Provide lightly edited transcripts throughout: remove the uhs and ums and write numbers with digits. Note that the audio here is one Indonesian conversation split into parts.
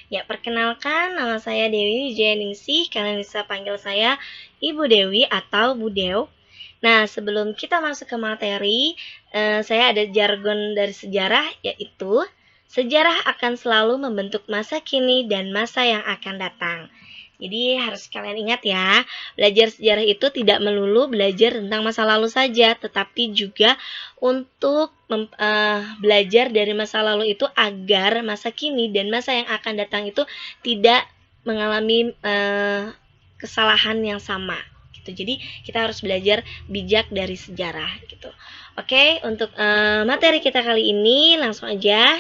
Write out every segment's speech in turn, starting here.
Ya, perkenalkan, nama saya Dewi Wijayaningsih. Kalian bisa panggil saya Ibu Dewi atau Bu Dew. Nah, sebelum kita masuk ke materi, saya ada jargon dari sejarah, yaitu sejarah akan selalu membentuk masa kini dan masa yang akan datang. Jadi harus kalian ingat ya, belajar sejarah itu tidak melulu belajar tentang masa lalu saja, tetapi juga untuk belajar dari masa lalu itu agar masa kini dan masa yang akan datang itu tidak mengalami kesalahan yang sama. Gitu. Jadi kita harus belajar bijak dari sejarah. Gitu. Oke, untuk materi kita kali ini langsung aja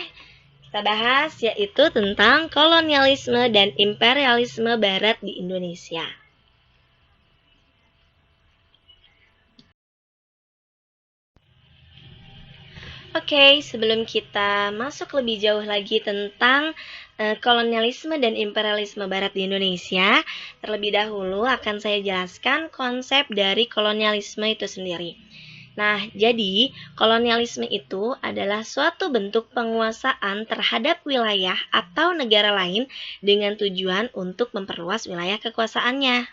kita bahas, yaitu tentang kolonialisme dan imperialisme Barat di Indonesia. Oke, sebelum kita masuk lebih jauh lagi tentang kolonialisme dan imperialisme Barat di Indonesia, terlebih dahulu akan saya jelaskan konsep dari kolonialisme itu sendiri. Nah, jadi kolonialisme itu adalah suatu bentuk penguasaan terhadap wilayah atau negara lain dengan tujuan untuk memperluas wilayah kekuasaannya.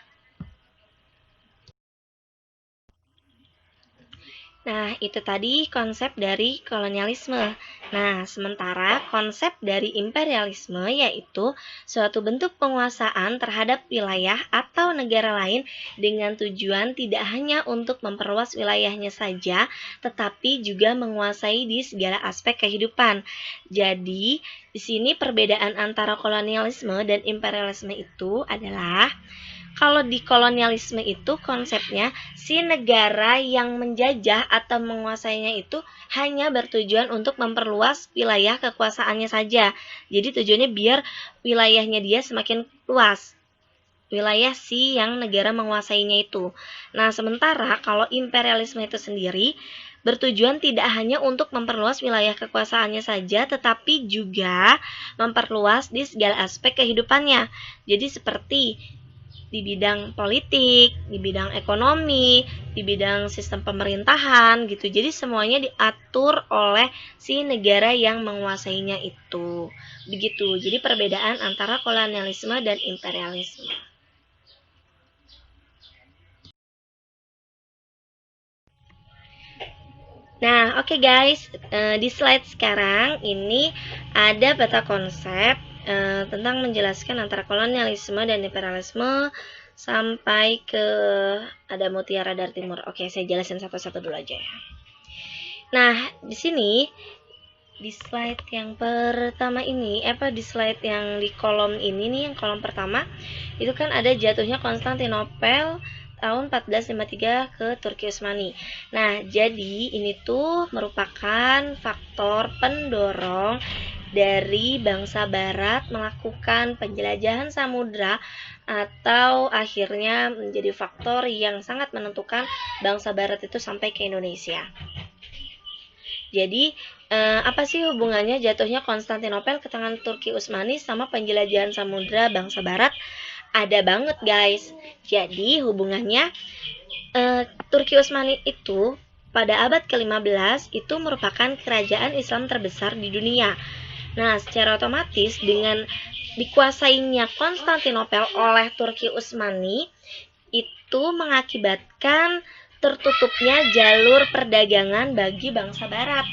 Nah, itu tadi konsep dari kolonialisme. Nah, sementara konsep dari imperialisme yaitu suatu bentuk penguasaan terhadap wilayah atau negara lain dengan tujuan tidak hanya untuk memperluas wilayahnya saja, tetapi juga menguasai di segala aspek kehidupan. Jadi, di sini perbedaan antara kolonialisme dan imperialisme itu adalah kalau di kolonialisme itu konsepnya si negara yang menjajah atau menguasainya itu hanya bertujuan untuk memperluas wilayah kekuasaannya saja. Jadi tujuannya biar wilayahnya dia semakin luas. Wilayah si yang negara menguasainya itu. Nah, sementara kalau imperialisme itu sendiri bertujuan tidak hanya untuk memperluas wilayah kekuasaannya saja, tetapi juga memperluas di segala aspek kehidupannya. Jadi seperti di bidang politik, di bidang ekonomi, di bidang sistem pemerintahan gitu. Jadi semuanya diatur oleh si negara yang menguasainya itu. Begitu. Jadi perbedaan antara kolonialisme dan imperialisme. Nah, oke guys, di slide sekarang ini ada peta konsep tentang menjelaskan antara kolonialisme dan imperialisme sampai ke ada Mutiara dari Timur. Oke, saya jelasin satu-satu dulu aja ya. Nah, di sini di slide yang pertama ini, di slide yang di kolom ini nih, yang kolom pertama, itu kan ada jatuhnya Konstantinopel tahun 1453 ke Turki Utsmani. Nah, jadi ini tuh merupakan faktor pendorong dari bangsa barat melakukan penjelajahan samudra atau akhirnya menjadi faktor yang sangat menentukan bangsa barat itu sampai ke Indonesia. Jadi, apa sih hubungannya jatuhnya Konstantinopel ke tangan Turki Utsmani sama penjelajahan samudra bangsa barat? Ada banget guys. Jadi hubungannya Turki Utsmani itu pada abad ke-15 itu merupakan kerajaan Islam terbesar di dunia. Nah, secara otomatis dengan dikuasainya Konstantinopel oleh Turki Utsmani itu mengakibatkan tertutupnya jalur perdagangan bagi bangsa barat.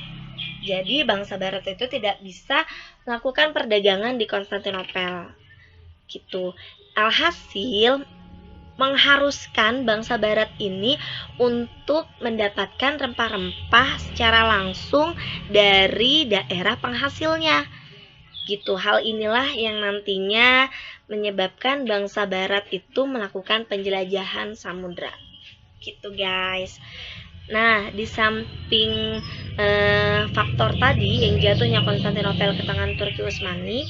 Jadi bangsa barat itu tidak bisa melakukan perdagangan di Konstantinopel. Gitu. Alhasil mengharuskan bangsa barat ini untuk mendapatkan rempah-rempah secara langsung dari daerah penghasilnya. Gitu. Hal inilah yang nantinya menyebabkan bangsa barat itu melakukan penjelajahan samudra. Gitu guys. Nah, di samping faktor tadi yang jatuhnya Konstantinopel ke tangan Turki Utsmani,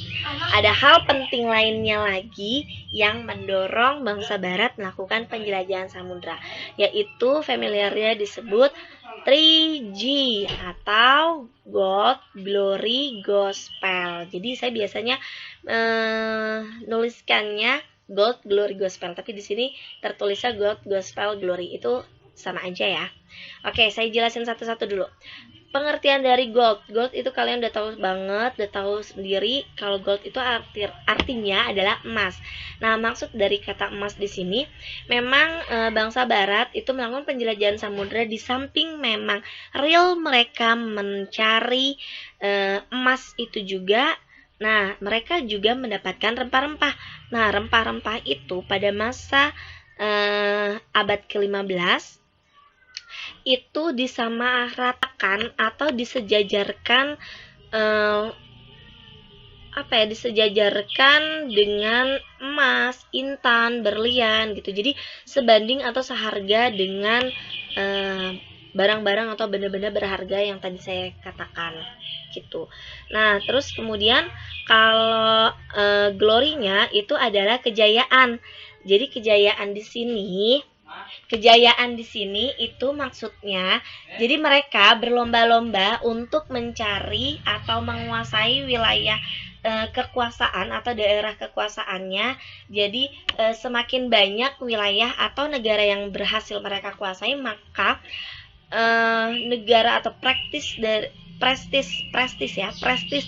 ada hal penting lainnya lagi yang mendorong bangsa barat melakukan penjelajahan samudra, yaitu familiarnya disebut 3G atau Gold, Glory, Gospel. Jadi saya biasanya nuliskannya Gold, Glory, Gospel, tapi di sini tertulisnya Gold, Gospel, Glory. Itu sama aja ya. Oke, saya jelasin satu-satu dulu. pengertian dari gold. Gold itu kalian udah tahu banget, udah tahu sendiri kalau gold itu artinya adalah emas. Nah, maksud dari kata emas di sini memang bangsa barat itu melakukan penjelajahan samudera, di samping memang real mereka mencari emas itu juga. Nah, mereka juga mendapatkan rempah-rempah. Nah, rempah-rempah itu pada masa abad ke-15 itu disamaratakan atau disejajarkan disejajarkan dengan emas, intan, berlian gitu. Jadi sebanding atau seharga dengan barang-barang atau benda-benda berharga yang tadi saya katakan gitu. Nah, terus kemudian kalau glorinya itu adalah kejayaan. Jadi kejayaan di sini itu maksudnya jadi mereka berlomba-lomba untuk mencari atau menguasai wilayah kekuasaan atau daerah kekuasaannya. Jadi semakin banyak wilayah atau negara yang berhasil mereka kuasai, maka negara atau prestis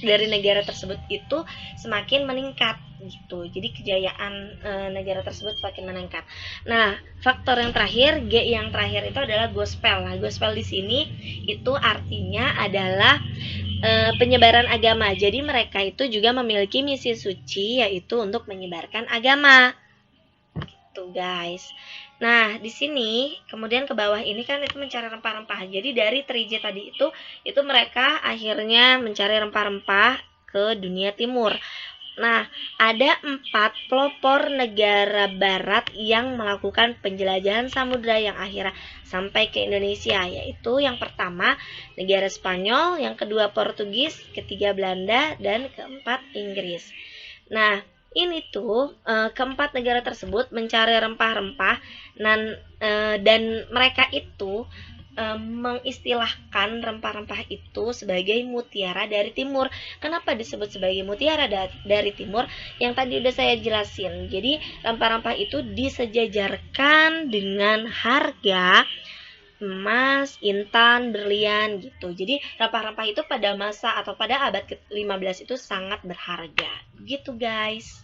dari negara tersebut itu semakin meningkat gitu. Jadi kejayaan negara tersebut semakin meningkat. Nah, faktor yang terakhir, G yang terakhir itu adalah gospel. Nah, gospel di sini itu artinya adalah penyebaran agama. Jadi mereka itu juga memiliki misi suci, yaitu untuk menyebarkan agama. Gitu, guys. Nah, di sini kemudian ke bawah ini kan itu mencari rempah-rempah. Jadi dari 3J tadi itu mereka akhirnya mencari rempah-rempah ke dunia timur. Nah, ada 4 pelopor negara barat yang melakukan penjelajahan samudera yang akhirnya sampai ke Indonesia, yaitu yang pertama negara Spanyol, yang kedua Portugis, ketiga Belanda, dan keempat Inggris. Nah, ini tuh keempat negara tersebut mencari rempah-rempah dan mereka itu mengistilahkan rempah-rempah itu sebagai mutiara dari timur. Kenapa disebut sebagai mutiara dari timur? Yang tadi udah saya jelasin. Jadi rempah-rempah itu disejajarkan dengan harga emas, intan, berlian gitu. Jadi rempah-rempah itu pada masa atau pada abad ke-15 itu sangat berharga. Gitu, guys.